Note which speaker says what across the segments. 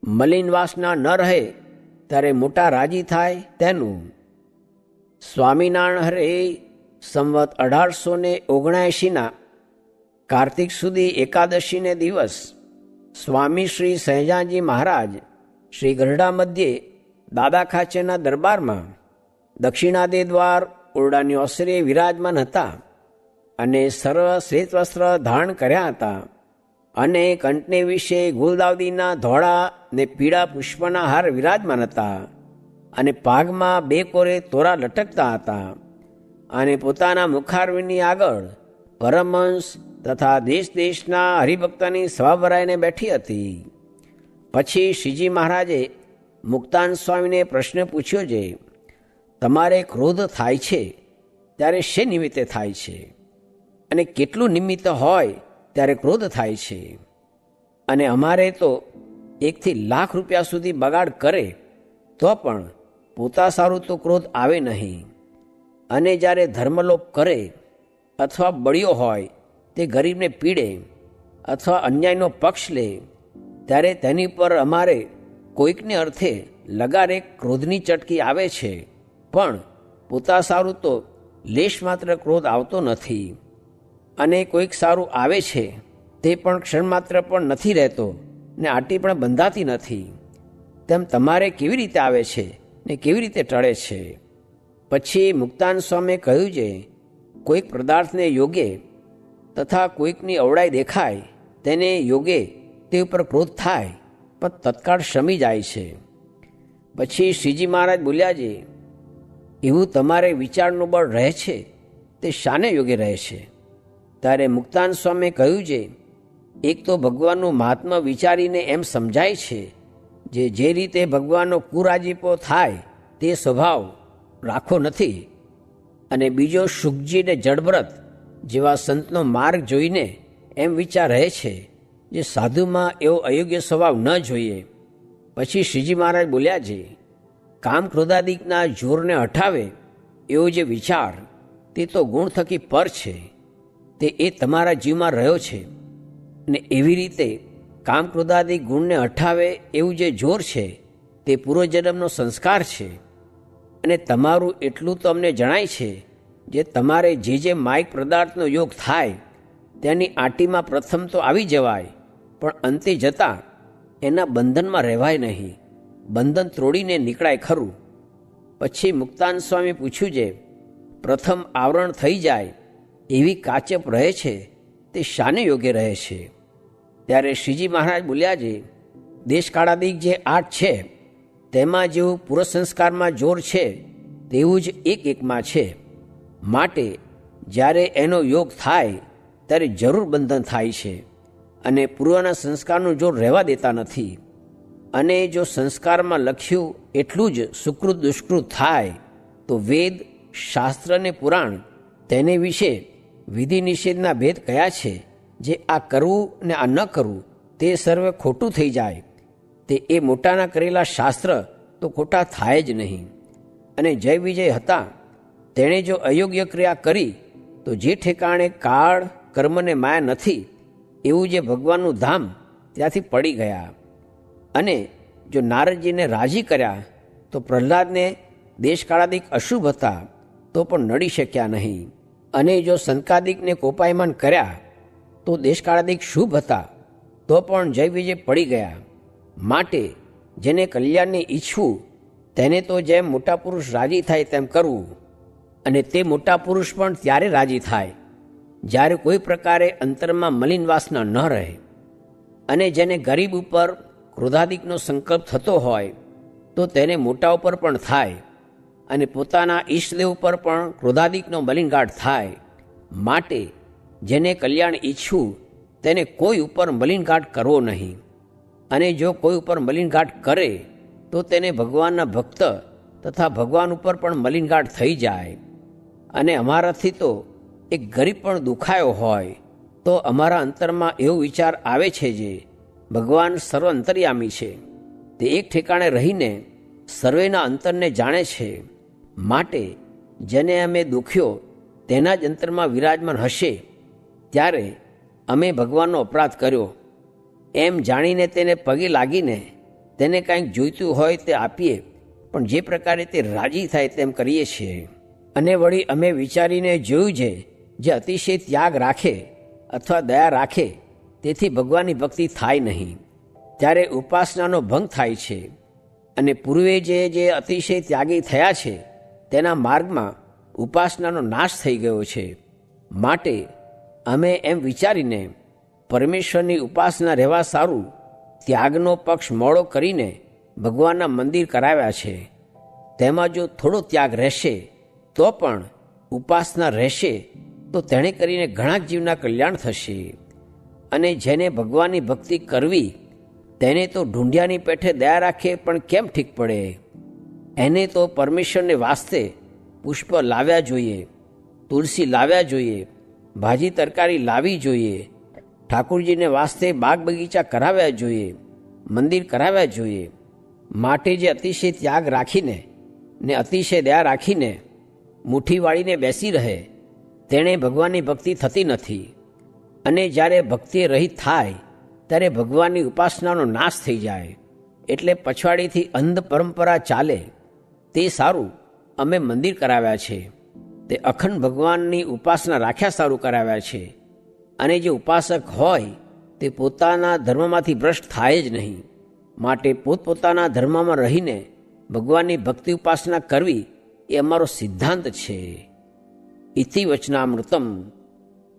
Speaker 1: મલિન વાસના ન રહે ત્યારે મોટા રાજી થાય તેનું. સ્વામિનારાયણ હરે સંવત 1879 કાર્તિક સુધી એકાદશીને દિવસ સ્વામી શ્રી સહેજાનજી મહારાજ શ્રી ગરડા મધ્યે દાદા ખાચેના દરબારમાં દક્ષિણાદે દ્વાર ઓરડાની ઓસરીએ વિરાજમાન હતા અને સર્વ શ્વેત વસ્ત્ર ધારણ કર્યા હતા અને કંઠને વિશે ગુલદાવદીના ધોળા ને પીળા પુષ્પના હાર વિરાજમાન હતા અને પાઘમાં 2 કોરે તોરા લટકતા હતા અને પોતાના મુખારવિંદની આગળ પરમહંસ તથા દેશ દેશના હરિભક્તની સભા ભરાઈને બેઠી હતી. પછી શ્રીજી મહારાજે મુક્તાન સ્વામીને પ્રશ્ન પૂછ્યો છે, તમારે ક્રોધ થાય છે ત્યારે શે નિમિત્તે થાય છે અને કેટલું નિમિત્ત હોય ત્યારે ક્રોધ થાય છે? અને અમારે તો 1 થી લાખ રૂપિયા સુધી બગાડ કરે તો પણ પોતા સારું તો ક્રોધ આવે નહીં. અને જ્યારે ધર્મલોપ કરે અથવા બળિયો હોય તે ગરીબને પીડે અથવા અન્યાયનો પક્ષ લે ત્યારે તેની પર અમારે કોઈકને અર્થે લગારે ક્રોધની ચટકી આવે છે, પણ પોતા સારું તો લેશ માત્ર ક્રોધ આવતો નથી. અને કોઈક સારું આવે છે તે પણ ક્ષણ માત્ર પણ નથી રહેતો ને આટી પણ બંધાતી નથી. તેમ તમારે કેવી રીતે આવે છે ને કેવી રીતે ટળે છે? પછી મુક્તાન સ્વામીએ કહ્યું છે, કોઈક પદાર્થને યોગે તથા કોઈકની અવળાઈ દેખાય તેને યોગે તે ઉપર ક્રોધ થાય પણ તત્કાળ શમી જાય છે. પછી શ્રીજી મહારાજ બોલ્યા છે, એવું તમારે વિચારનું બળ રહે છે તે શાને યોગે રહે છે? ત્યારે મુક્તાન સ્વામીએ કહ્યું છે, એક તો ભગવાનનું મહાત્મ્ય વિચારીને એમ સમજાય છે જે રીતે ભગવાનનો કુરાજીપો થાય તે સ્વભાવ રાખો નથી. અને બીજો શુકજી ને જડવ્રત જેવા સંતનો માર્ગ જોઈને એમ વિચાર રહે છે જે સાધુમાં એવો અયોગ્ય સ્વભાવ ન જોઈએ. પછી શ્રીજી મહારાજ બોલ્યા છે, કામ ક્રોધાદિકના જોરને હટાવે એવો જે વિચાર તે તો ગુણ થકી પર છે, તે એ તમારા જીવમાં રહ્યો છે. અને એવી રીતે કામ ક્રોધાદિક ગુણને હટાવે એવું જે જોર છે તે પૂર્વજન્મનો સંસ્કાર છે. અને તમારું એટલું તો અમને જણાય છે જે તમારે જે માયિક પદાર્થનો યોગ થાય તેની આટીમાં પ્રથમ તો આવી જવાય, પણ અંતે જતાં એના બંધનમાં રહેવાય નહીં, બંધન તોડીને નીકળાય ખરું. પછી મુક્તાન સ્વામી પૂછ્યું છે, પ્રથમ આવરણ થઈ જાય એવી કાચપ રહે છે તે શાને યોગ્ય રહે છે? ત્યારે શ્રીજી મહારાજ બોલ્યા છે, દેશકાળાદિક જે 8 છે તેમાં જેવું પૂર્વ સંસ્કારમાં જોર છે તેવું જ એકમાં છે. માટે જ્યારે એનો યોગ થાય ત્યારે જરૂર બંધન થાય છે અને પૂર્વના સંસ્કારનું જોર રહેવા દેતા નથી. અને જો સંસ્કારમાં લખ્યું એટલું જ સુકૃત દુષ્કૃત થાય તો વેદ, શાસ્ત્ર અને પુરાણ તેને વિશે વિધિ નિષેધના ભેદ કયા છે, જે આ કરવું ને આ ન કરવું તે સર્વે ખોટું થઈ જાય. તે એ મોટાના કરેલા શાસ્ત્ર તો ખોટા થાય જ નહીં. અને જય વિજય હતા તેણે જો અયોગ્ય ક્રિયા કરી તો જે ઠેકાણે કાળ, કર્મને માયા નથી એવું જે ભગવાનનું ધામ ત્યાંથી પડી ગયા. અને જો નારદજીને રાજી કર્યા તો પ્રહલાદને દેશકાળાદિક અશુભ હતા તો પણ નડી શક્યા નહીં. અને જો સંકાદિકને કોપાયમાન કર્યા તો દેશકાળાદિક શુભ હતા તો પણ જય વિજય પડી ગયા. માટે જેને કલ્યાણને ઈચ્છવું તેને તો જેમ મોટા પુરુષ રાજી થાય તેમ કરવું. અને તે મોટા પુરુષ પણ ત્યારે રાજી થાય જ્યારે કોઈ પ્રકારે અંતરમાં મલિન વાસના ન રહે. અને જેને ગરીબ ઉપર ક્રોધાદિકનો સંકલ્પ થતો હોય તો તેને મોટા ઉપર પણ થાય અને પોતાના ઈષ્ટદેવ ઉપર પણ ક્રોધાદિકનો મલિનગાટ થાય. માટે જેને કલ્યાણ ઈચ્છવું તેને કોઈ ઉપર મલિનગાટ કરવો નહીં. અને જો કોઈ ઉપર મલિનગાટ કરે તો તેને ભગવાનના ભક્ત તથા ભગવાન ઉપર પણ મલિનગાટ થઈ જાય. અને અમારાથી તો એક ગરીબ પણ દુખાયો હોય તો અમારા અંતરમાં એવો વિચાર આવે છે જે ભગવાન સર્વ અંતર્યામી છે, તે એક ઠેકાણે રહીને સર્વેના અંતરને જાણે છે. માટે જેને અમે દુખ્યો તેના જ અંતરમાં વિરાજમાન હશે ત્યારે અમે ભગવાનનો અપરાધ કર્યો એમ જાણીને તેને પગે લાગીને તેને કાંઈક જોઈતું હોય તે આપીએ, પણ જે પ્રકારે તે રાજી થાય તેમ કરીએ છીએ. અને વળી અમે વિચારીને જોયું છે, જે અતિશય ત્યાગ રાખે અથવા દયા રાખે તેથી ભગવાનની ભક્તિ થાય નહીં, ત્યારે ઉપાસનાનો ભંગ થાય છે. અને પૂર્વે જે અતિશય ત્યાગી થયા છે તેના માર્ગમાં ઉપાસનાનો નાશ થઈ ગયો છે. માટે અમે એમ વિચારીને પરમેશ્વરની ઉપાસના રહેવા સારું ત્યાગનો પક્ષ મોડો કરીને ભગવાનના મંદિર કરાવ્યા છે. તેમાં જો થોડો ત્યાગ રહેશે તો પણ ઉપાસના રહેશે, તો તેણે કરીને ઘણા જીવના કલ્યાણ થશે. અને જેને ભગવાનની ભક્તિ કરવી તેને તો ઢૂંઢિયાની પેઠે દયા રાખે પણ કેમ ઠીક પડે? એને તો પરમેશ્વરને વાસ્તે પુષ્પ લાવ્યા જોઈએ, તુલસી લાવ્યા જોઈએ, ભાજી તરકારી લાવી જોઈએ, ઠાકુરજીને વાસ્તે બાગ બગીચા કરાવ્યા જોઈએ, મંદિર કરાવ્યા જોઈએ. માટે જે અતિશય ત્યાગ રાખીને ને અતિશય દયા રાખીને મુઠ્ઠી વાળીને બેસી રહે તેણે ભગવાનની ભક્તિ થતી નથી. અને જ્યારે ભક્તિ રહિત થાય ત્યારે ભગવાનની ઉપાસનાનો નાશ થઈ જાય. એટલે પછવાડીથી અંધ પરંપરા ચાલે તે સારું અમે મંદિર કરાવ્યા છે, તે અખંડ ભગવાનની ઉપાસના રાખ્યા સારું કરાવ્યા છે. અને જે ઉપાસક હોય તે પોતાના ધર્મમાંથી ભ્રષ્ટ થાય જ નહીં. માટે પોતપોતાના ધર્મમાં રહીને ભગવાનની ભક્તિ ઉપાસના કરવી એ અમારો સિદ્ધાંત છે. ઇતિ વચનામૃતમ.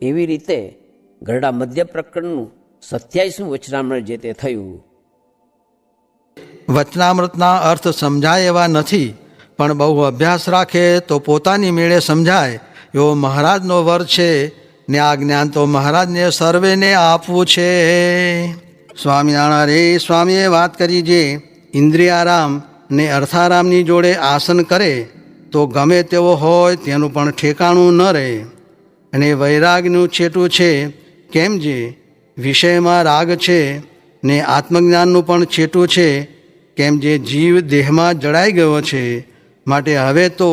Speaker 1: એવી રીતે ગરડા મધ્ય પ્રકરણનું 27મું વચનામૃત જે તે થયું.
Speaker 2: વચનામૃતના અર્થ સમજાય એવા નથી, પણ બહુ અભ્યાસ રાખે તો પોતાની મેળે સમજાય એવો મહારાજનો વર છે ને આ જ્ઞાન તો મહારાજને સર્વેને આપવું છે. સ્વામિનારાયણ રે સ્વામીએ વાત કરી, જે ઇન્દ્રિયારામ ને અર્થારામની જોડે આસન કરે તો ગમે તેવો હોય તેનું પણ ઠેકાણું ન રહે. અને વૈરાગનું છેટું છે, કેમ જે વિષયમાં રાગ છે, ને આત્મજ્ઞાનનું પણ છેટું છે, કેમ જે જીવ દેહમાં જડાઈ ગયો છે. માટે હવે તો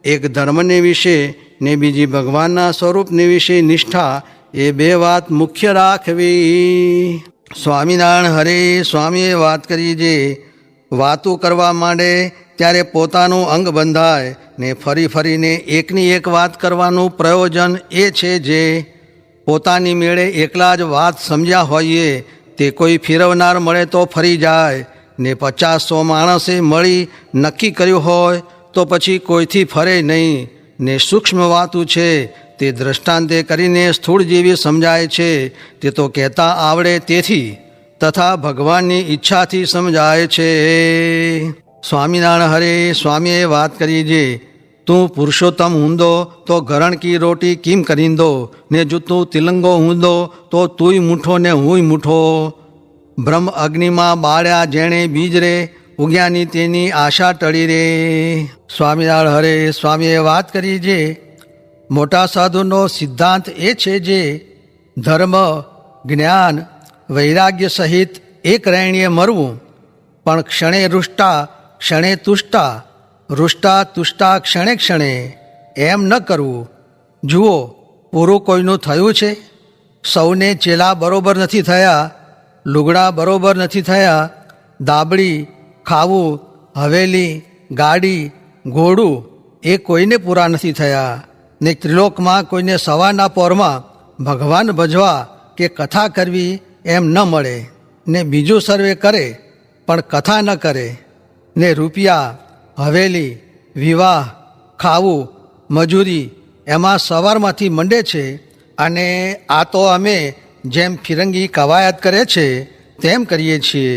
Speaker 2: એક ધર્મને વિશે ને બીજી ભગવાનના સ્વરૂપને વિશે નિષ્ઠા, એ બે વાત મુખ્ય રાખવી. સ્વામિનારાયણ હરે સ્વામીએ વાત કરી, જે વાતું કરવા માંડે ત્યારે પોતાનું અંગ બંધાય ને ફરી ફરીને એકની એક વાત કરવાનું પ્રયોજન એ છે, જે પોતાની મેળે એકલા જ વાત સમજ્યા હોઈએ તે કોઈ ફેરવનાર મળે તો ફરી જાય, ને 50-100 માણસે મળી નક્કી કર્યું હોય તો પછી કોઈથી ફરે નહીં. ને સૂક્ષ્મ વાતું છે તે દ્રષ્ટાંતે કરીને સ્થૂળ જેવી સમજાય છે, તે તો કહેતા આવડે તેથી તથા ભગવાનની ઈચ્છાથી સમજાય છે. સ્વામિનારાયણ હરે સ્વામીએ વાત કરી, જે તું પુરુષોત્તમ હુંદો તો ગરણ કી રોટી કિમ કરીંદો, ને જો તું તિલંગો હુંદો તો તુંય મૂઠો ને હુંય મૂઠો. બ્રહ્મ અગ્નિમાં બાળ્યા જેણે બીજ રે, ઉગ્યાની તેની આશા ટળી રે. સ્વામિનારાયણ હરે સ્વામીએ વાત કરી, જે મોટા સાધુનો સિદ્ધાંત એ છે, જે ધર્મ જ્ઞાન વૈરાગ્ય સહિત એક રૈણીએ મરવું, પણ ક્ષણે રૂષ્ટા ક્ષણે તુષ્ટા, રૂષ્ટા તુષ્ટા ક્ષણે ક્ષણે, એમ ન કરવું. જુઓ, પૂરું કોઈનું થયું છે? સૌને ચેલા બરોબર નથી થયા, લુગડા બરોબર નથી થયા, દાબડી, ખાવું, હવેલી, ગાડી, ઘોડું એ કોઈને પૂરા નથી થયા. ને ત્રિલોકમાં કોઈને સવારના પોરમાં ભગવાન ભજવા કે કથા કરવી એમ ન મળે. ને બીજું સર્વે કરે પણ કથા ન કરે. ને રૂપિયા, હવેલી, વિવાહ, ખાવું, મજૂરી એમાં સવારમાંથી મંડે છે. અને આ તો અમે જેમ ફિરંગી કવાયત કરે છે તેમ કરીએ છીએ.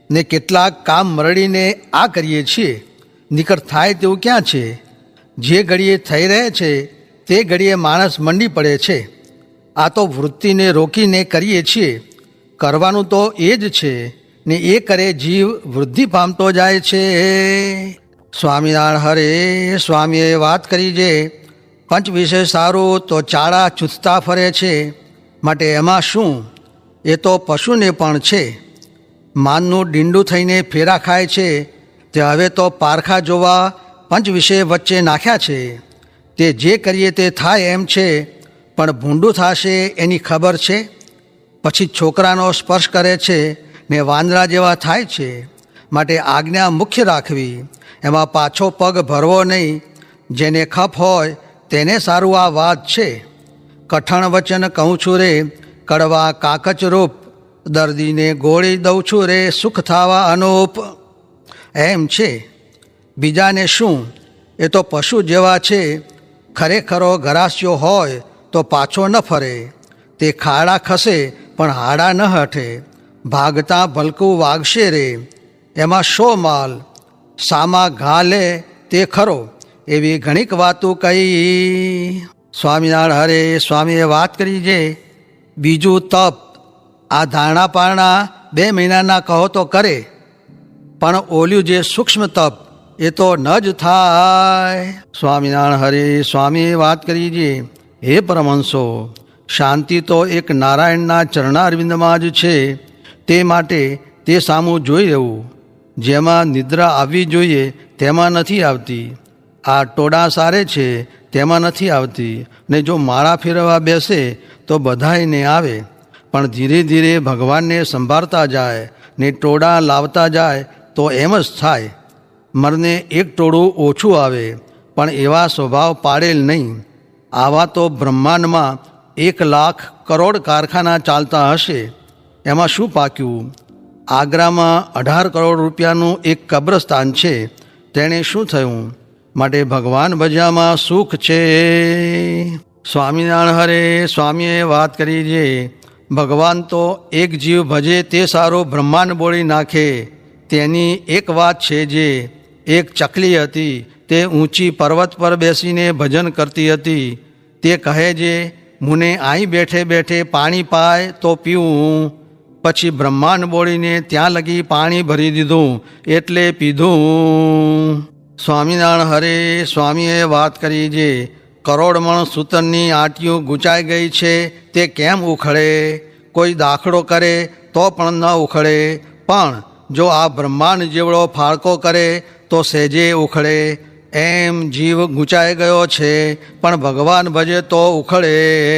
Speaker 2: ને કેટલાક કામ મરડીને આ કરીએ છીએ. નિકટ થાય તેવું ક્યાં છે? જે ઘડીએ થઈ રહે છે તે ઘડીએ માણસ મંડી પડે છે. આ તો વૃત્તિને રોકીને કરીએ છીએ. કરવાનું તો એ જ છે, ને એ કરે જીવ વૃદ્ધિ પામતો જાય છે. સ્વામિનારાયણ હરે સ્વામીએ વાત કરી, જે પંચ વિશે સારું તો ચાળા ચૂથતા ફરે છે. માટે એમાં શું, એ તો પશુને પણ છે. માનનું ડીંડું થઈને ફેરા ખાય છે, તે હવે તો પારખા જોવા પંચ વિશે વચ્ચે નાખ્યા છે. તે જે કરીએ તે થાય એમ છે, પણ ભૂંડું થશે એની ખબર છે. પછી છોકરાનો સ્પર્શ કરે છે ને વાંદરા જેવા થાય છે. માટે આજ્ઞા મુખ્ય રાખવી, એમાં પાછો પગ ભરવો નહીં. જેને ખપ હોય તેને સારું આ વાત છે. કઠણ વચન કહું છું રે કડવા કાકચ રૂપ, દર્દીને ગોળી દઉં છું રે સુખ થાવા અનૂપ. એમ છે બીજાને શું, એ તો પશુ જેવા છે. ખરેખરો ઘરાસ્યો હોય તો પાછો ન ફરે. તે ખાડા ખસે પણ હાડા ન હઠે. ભાગતા ભલકું વાગશે રે એમાં શો માલ. સામા ઘા લે તે ખરો, એવી ઘણીક વાતો કહી. સ્વામિનારાયણ હરે સ્વામીએ વાત કરી છે બીજું તપ. આ ધારણા પારણા 2 મહિનાના કહો તો કરે, પણ ઓલ્યું જે સૂક્ષ્મ તપ એ તો ન જ થાય. સ્વામિનારાયણ હરે સ્વામીએ વાત કરી છે હે પરમહંસો, શાંતિ તો એક નારાયણના ચરણારવિંદમાં જ છે. તે માટે તે સામું જોઈ રહેવું. જેમાં નિદ્રા આવવી જોઈએ તેમાં નથી આવતી. આ ટોળા સારે છે તેમાં નથી આવતી. ને જો માળા ફેરવવા બેસે તો બધાયને આવે, પણ ધીરે ધીરે ભગવાનને સંભાળતા જાય ને ટોળા લાવતા જાય તો એમ જ થાય. મરને એક ટોળું ઓછું આવે, પણ એવા સ્વભાવ પાડેલ નહીં. આવા તો બ્રહ્માંડમાં 1,00,000 કરોડ કારખાના ચાલતા હશે, એમાં શું પાક્યું? આગ્રામાં 18 કરોડ રૂપિયાનું એક કબ્રસ્તાન છે, તેણે શું થયું? માટે ભગવાન ભજ્યામાં સુખ છે. સ્વામિનારાયણ હરે સ્વામીએ વાત કરી છે ભગવાન તો એક જીવ ભજે તે સારો બ્રહ્માંડ બોળી નાખે. તેની એક વાત છે જે એક ચકલી હતી, તે ઊંચી પર્વત પર બેસીને ભજન કરતી હતી. તે કહે છે મુને અહીં બેઠે બેઠે પાણી પાય તો પીવું. પછી બ્રહ્માંડ બોળીને ત્યાં લગી પાણી ભરી દીધું એટલે પીધું. સ્વામિનારાયણ હરે સ્વામીએ વાત કરી છે કરોડમણ સૂતરની આંટીઓ ગૂંચાઈ ગઈ છે તે કેમ ઉખડે? કોઈ દાખલો કરે તો પણ ન ઉખડે, પણ જો આ બ્રહ્માંડ જેવડો ફાળકો કરે તો સહેજે ઉખડે. એમ જીવ ગૂંચાઈ ગયો છે પણ ભગવાન ભજે તો ઉખડે.